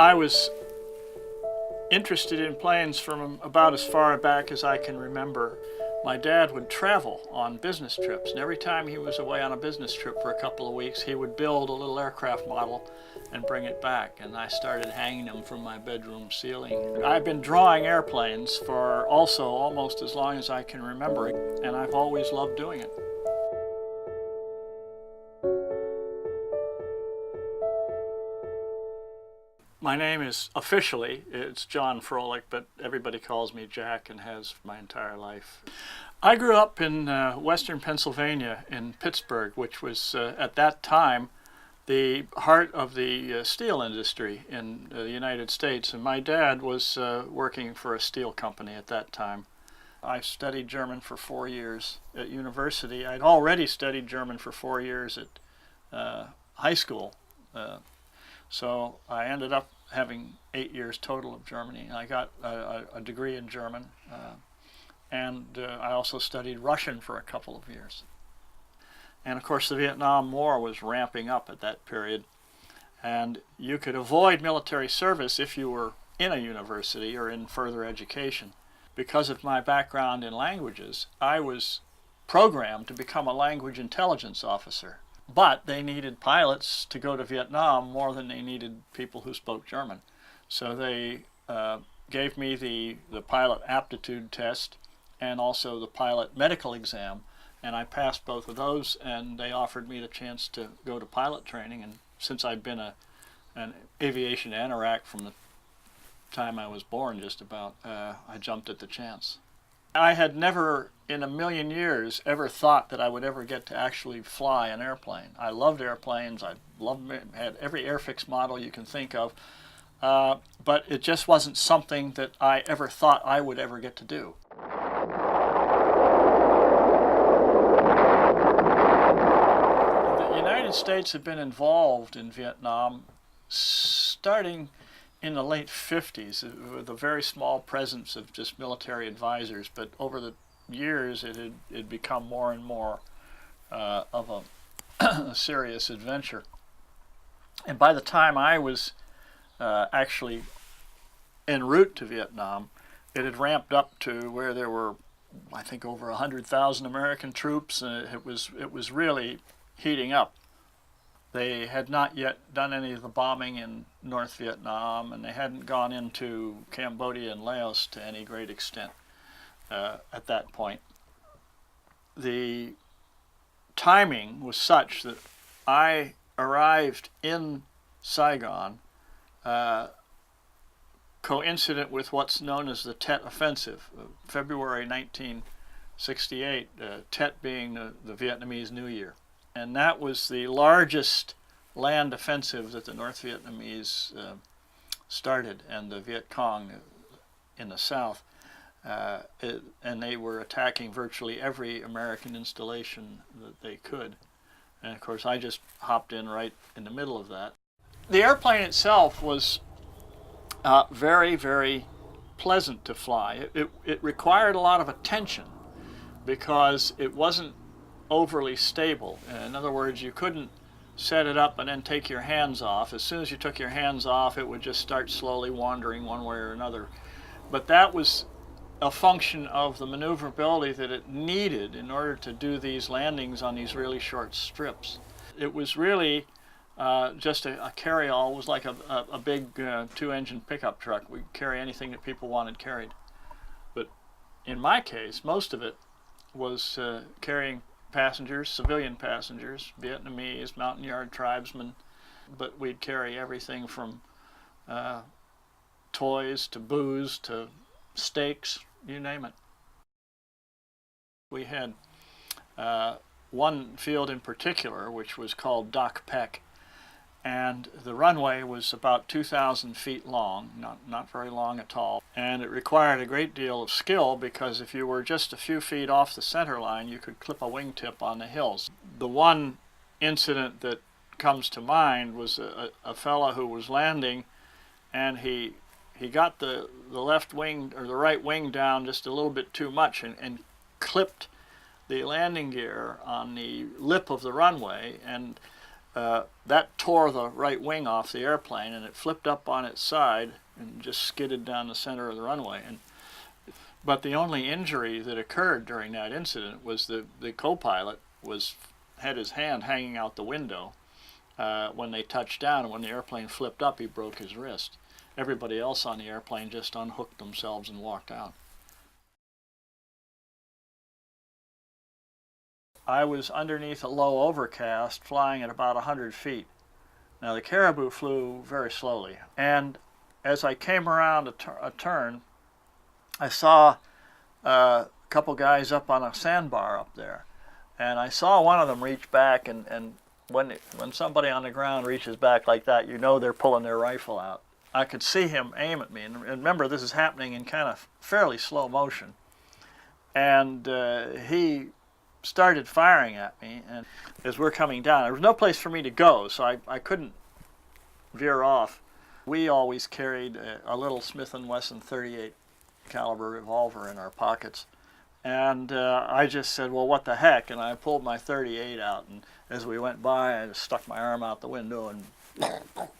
I was interested in planes from about as far back as I can remember. My dad would travel on business trips, and every time he was away on a business trip for a couple of weeks, he would build a little aircraft model and bring it back, and I started hanging them from my bedroom ceiling. I've been drawing airplanes for also almost as long as I can remember, and I've always loved doing it. My name is, officially, it's John Froelich, but everybody calls me Jack and has my entire life. I grew up in western Pennsylvania in Pittsburgh, which was at that time the heart of the steel industry in the United States, and my dad was working for a steel company at that time. I studied German for 4 years at university. I'd already studied German for 4 years at high school. So I ended up having 8 years total of Germany. I got a degree in German, and I also studied Russian for a couple of years. And of course the Vietnam War was ramping up at that period, and you could avoid military service if you were in a university or in further education. Because of my background in languages, I was programmed to become a language intelligence officer. But they needed pilots to go to Vietnam more than they needed people who spoke German. So they gave me the pilot aptitude test and also the pilot medical exam, and I passed both of those, and they offered me the chance to go to pilot training. And since I'd been an Aviation Anorak from the time I was born, just about, I jumped at the chance. I had never in a million years ever thought that I would ever get to actually fly an airplane. I loved airplanes. I had every airfix model you can think of, but it just wasn't something that I ever thought I would ever get to do. The United States had been involved in Vietnam starting in the late 50s, with a very small presence of just military advisors, but over the years it had become more and more of a serious adventure. And by the time I was actually en route to Vietnam, it had ramped up to where there were, I think, over 100,000 American troops, and it was really heating up. They had not yet done any of the bombing in North Vietnam, and they hadn't gone into Cambodia and Laos to any great extent at that point. The timing was such that I arrived in Saigon coincident with what's known as the Tet Offensive, February 1968, Tet being the Vietnamese New Year. And that was the largest land offensive that the North Vietnamese started, and the Viet Cong in the south. And they were attacking virtually every American installation that they could. And of course I just hopped in right in the middle of that. The airplane itself was very, very pleasant to fly. It required a lot of attention because it wasn't overly stable. In other words, you couldn't set it up and then take your hands off. As soon as you took your hands off, it would just start slowly wandering one way or another. But that was a function of the maneuverability that it needed in order to do these landings on these really short strips. It was really just a carry-all. It was like a big two-engine pickup truck. We could carry anything that people wanted carried. But in my case, most of it was carrying passengers, civilian passengers, Vietnamese, mountain yard tribesmen, but we'd carry everything from toys to booze to steaks, you name it. We had one field in particular which was called Dock Peck, and the runway was about 2,000 feet long, not very long at all, and it required a great deal of skill because if you were just a few feet off the center line, you could clip a wingtip on the hills. The one incident that comes to mind was a fellow who was landing, and he got the left wing or the right wing down just a little bit too much and clipped the landing gear on the lip of the runway, and that tore the right wing off the airplane, and it flipped up on its side and just skidded down the center of the runway. But the only injury that occurred during that incident was the co-pilot had his hand hanging out the window when they touched down, and when the airplane flipped up, he broke his wrist. Everybody else on the airplane just unhooked themselves and walked out. I was underneath a low overcast flying at about 100 feet. Now the Caribou flew very slowly, and as I came around a turn, I saw a couple guys up on a sandbar up there, and I saw one of them reach back, and when somebody on the ground reaches back like that, you know they're pulling their rifle out. I could see him aim at me, and remember this is happening in kind of fairly slow motion, and he started firing at me, and as we're coming down, there was no place for me to go, so I couldn't veer off. We always carried a little Smith & Wesson 38 caliber revolver in our pockets, and I just said, well, what the heck, and I pulled my 38 out, and as we went by, I just stuck my arm out the window and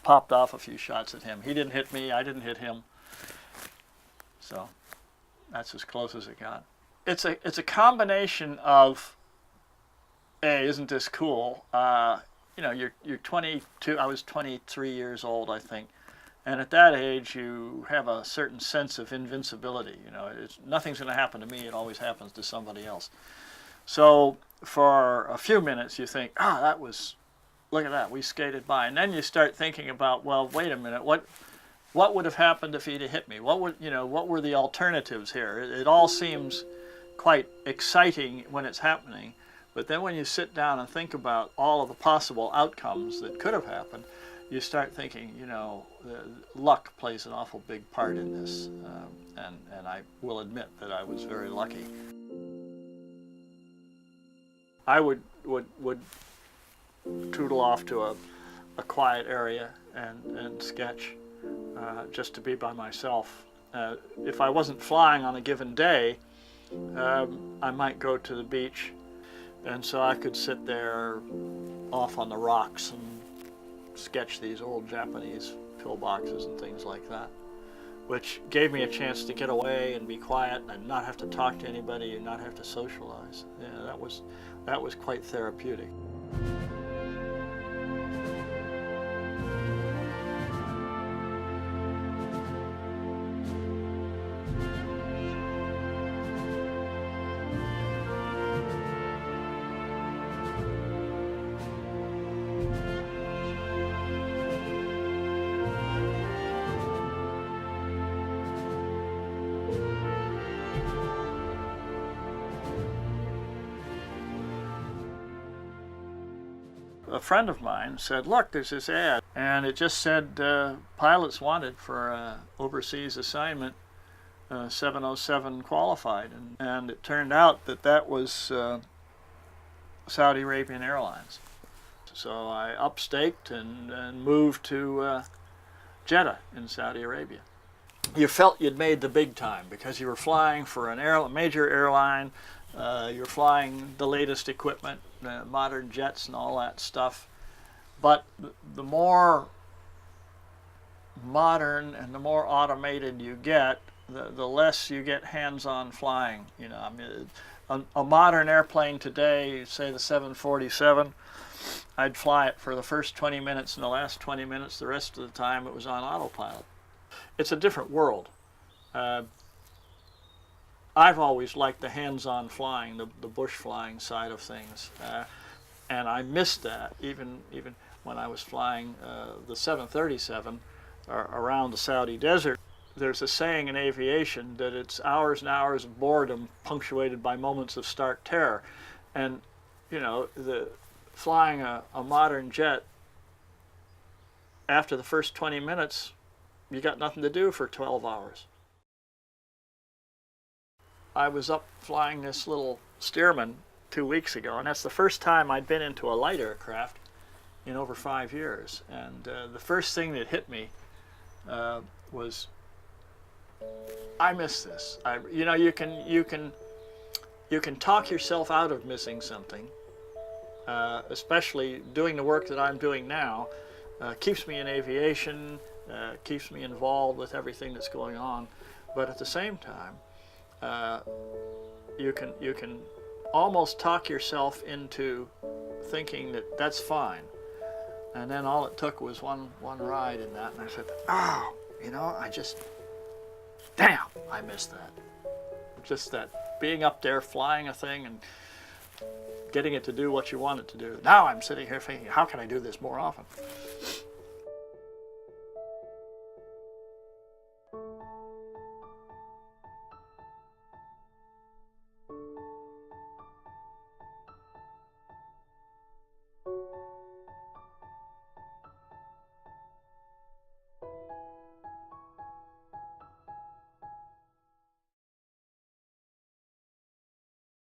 popped off a few shots at him. He didn't hit me, I didn't hit him, so that's as close as it got. It's a combination of, hey, isn't this cool? You know, you're 22. I was 23 years old, I think, and at that age, you have a certain sense of invincibility. You know, nothing's going to happen to me. It always happens to somebody else. So for a few minutes, you think, look at that, we skated by, and then you start thinking about, well, wait a minute, what would have happened if he'd have hit me? What were the alternatives here? It all seems quite exciting when it's happening, but then when you sit down and think about all of the possible outcomes that could have happened, you start thinking, you know, luck plays an awful big part in this, and I will admit that I was very lucky. I would tootle off to a quiet area and sketch, just to be by myself. If I wasn't flying on a given day, I might go to the beach, and so I could sit there off on the rocks and sketch these old Japanese pillboxes and things like that, which gave me a chance to get away and be quiet and not have to talk to anybody and not have to socialize. Yeah, that was quite therapeutic. A friend of mine said, look, there's this ad, and it just said pilots wanted for an overseas assignment, 707 qualified, and it turned out that was Saudi Arabian Airlines. So I upstaked and moved to Jeddah in Saudi Arabia. You felt you'd made the big time because you were flying for a major airline. You're flying the latest equipment, modern jets and all that stuff. But the more modern and the more automated you get, the less you get hands-on flying. You know, I mean, a modern airplane today, say the 747, I'd fly it for the first 20 minutes and the last 20 minutes. The rest of the time it was on autopilot. It's a different world. I've always liked the hands-on flying, the bush flying side of things, and I missed that even when I was flying the 737 around the Saudi desert. There's a saying in aviation that it's hours and hours of boredom punctuated by moments of stark terror, and you know, flying a modern jet, after the first 20 minutes, you got nothing to do for 12 hours. I was up flying this little Stearman 2 weeks ago, and that's the first time I'd been into a light aircraft in over 5 years. And the first thing that hit me was, I miss this. You know, you can talk yourself out of missing something, especially doing the work that I'm doing now, keeps me in aviation, keeps me involved with everything that's going on. But at the same time, you can almost talk yourself into thinking that that's fine. And then all it took was one ride in that, and I said, oh, you know, damn, I missed that. Just that being up there flying a thing and getting it to do what you want it to do. Now I'm sitting here thinking, how can I do this more often?